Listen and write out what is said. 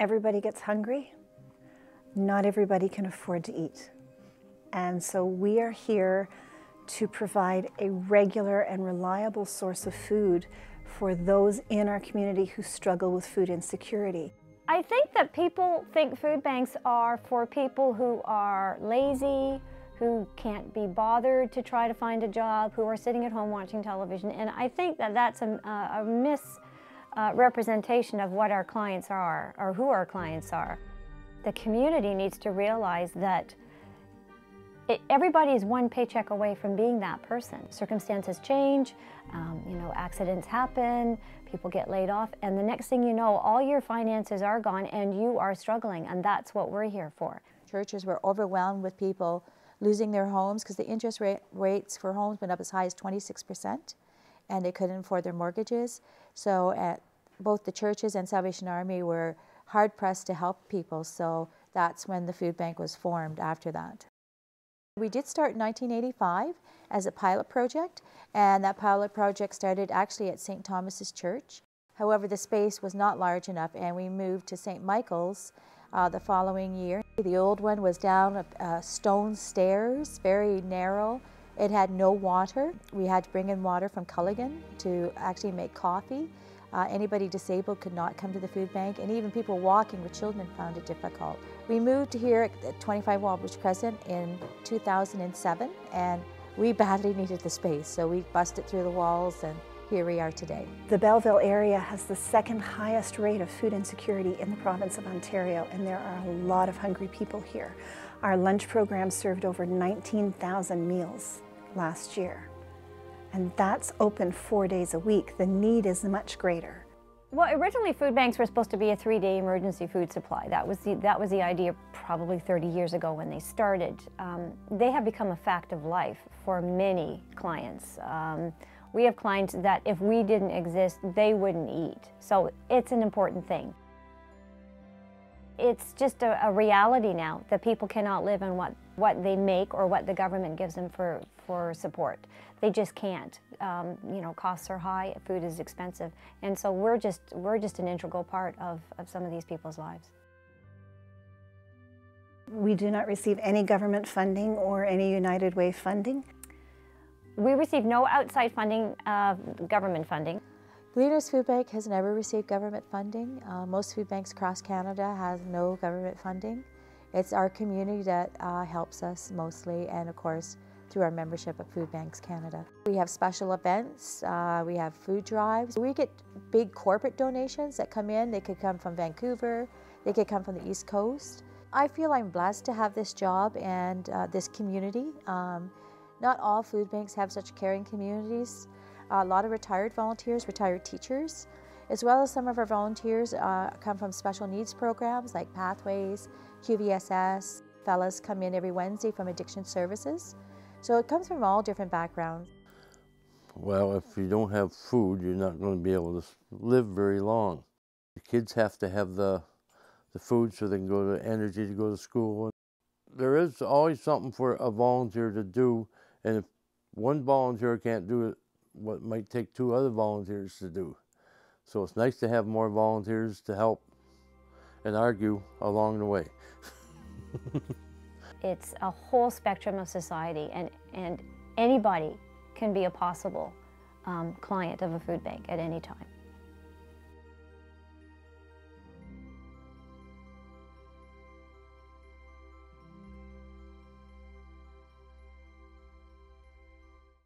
everybody gets hungry. Not everybody can afford to eat. And so we are here to provide a regular and reliable source of food for those in our community who struggle with food insecurity. I think that people think food banks are for people who are lazy, who can't be bothered to try to find a job, who are sitting at home watching television. And I think that that's a misrepresentation of what our clients are, or who our clients are. The community needs to realize that everybody is one paycheck away from being that person. Circumstances change, accidents happen, people get laid off, and the next thing you know, all your finances are gone and you are struggling, and that's what we're here for. Churches were overwhelmed with people losing their homes because the interest rates for homes went up as high as 26%, and they couldn't afford their mortgages. So both the churches and Salvation Army were hard-pressed to help people, so that's when the food bank was formed after that. We did start in 1985 as a pilot project, and that pilot project started actually at St. Thomas's Church. However, the space was not large enough, and we moved to St. Michael's the following year. The old one was down stone stairs, very narrow. It had no water. We had to bring in water from Culligan to actually make coffee. Anybody disabled could not come to the food bank, and even people walking with children found it difficult. We moved here at 25 Walbridge Crescent in 2007, and we badly needed the space, so we busted through the walls, and here we are today. The Belleville area has the second highest rate of food insecurity in the province of Ontario, and there are a lot of hungry people here. Our lunch program served over 19,000 meals last year, and that's open 4 days a week. The need is much greater. Well, originally food banks were supposed to be a 3-day emergency food supply. That was the idea probably 30 years ago when they started. They have become a fact of life for many clients. We have clients that if we didn't exist, they wouldn't eat. So it's an important thing. It's just a reality now that people cannot live on what they make or what the government gives them for support. They just can't. Costs are high, food is expensive, and so we're just an integral part of some of these people's lives. We do not receive any government funding or any United Way funding. We receive no outside funding, government funding. Gleaners Food Bank has never received government funding. Most food banks across Canada have no government funding. It's our community that helps us mostly, and of course through our membership at Food Banks Canada. We have special events, we have food drives. We get big corporate donations that come in. They could come from Vancouver, they could come from the East Coast. I feel I'm blessed to have this job and this community. Not all food banks have such caring communities. A lot of retired volunteers, retired teachers, as well as some of our volunteers come from special needs programs like Pathways, QVSS. Fellas come in every Wednesday from Addiction Services. So it comes from all different backgrounds. Well, if you don't have food, you're not going to be able to live very long. The kids have to have the food so they can go to energy to go to school. There is always something for a volunteer to do, and if one volunteer can't do it, what might take 2 other volunteers to do. So it's nice to have more volunteers to help and argue along the way. It's a whole spectrum of society, and anybody can be a possible client of a food bank at any time.